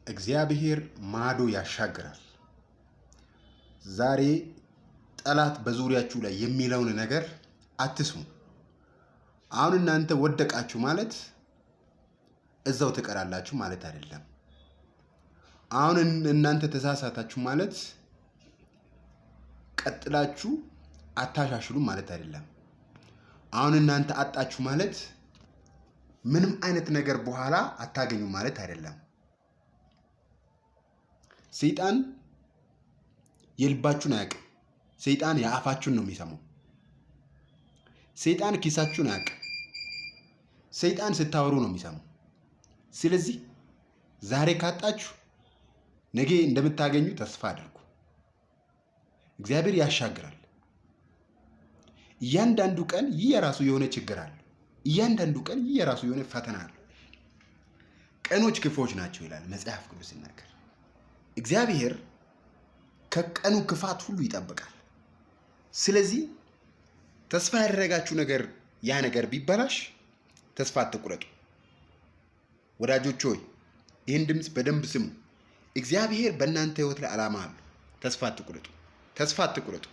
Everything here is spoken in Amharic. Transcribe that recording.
እግዚአብሔር ማዶ ያሻግራል። ዛሬ ጠላት በዙሪያችሁ ላይ የሚለውን ነገር አትስሙ። አሁን እናንተ ወደቃችሁ ማለት እዛው ትቀራላችሁ ማለት አይደለም። አሁን እናንተ ተሳሳታችሁ ማለት ቀጥላችሁ አታሻሽሉ ማለት አይደለም። አሁን እናንተ አጣችሁ ማለት ምንም አይነት ነገር በኋላ አታገኙ ማለት አይደለም። ሰይጣን የልባችሁን አያውቅም። ሰይጣን የአፋችሁን ነው የሚሰማው። ሰይጣን ኪሳችሁን አያውቅም። ሰይጣን ስታወሩ ነው የሚሰማው። ስለዚህ ዛሬ ካጣችሁ ነገ እንደምታገኙ ተስፋ አድርጉ። እግዚአብሔር ያሻግራል። እያንዳንዱ ቀን ይህ የራሱ የሆነ ችግር አለ። እያንዳንዱ ቀን ይህ የራሱ የሆነ ፈተና አለ። ቀኖች ክፉዎች ናቸው ይላል መጽሐፍ ቅዱስ ሲናገር። እግዚአብሔር ከቀኑ ክፋት ሁሉ ይጠብቃል። ስለዚህ ተስፋ ያደረጋችሁ ነገር ያ ነገር ቢበላሽ ተስፋ አትቁረጡ። ወዳጆች ሆይ ይህን ድምፅ በደንብ ስሙ። እግዚአብሔር በእናንተ ህይወት ላይ ዓላማ አለው። ተስፋ አትቁረጡ። ተስፋ አትቁረጡ።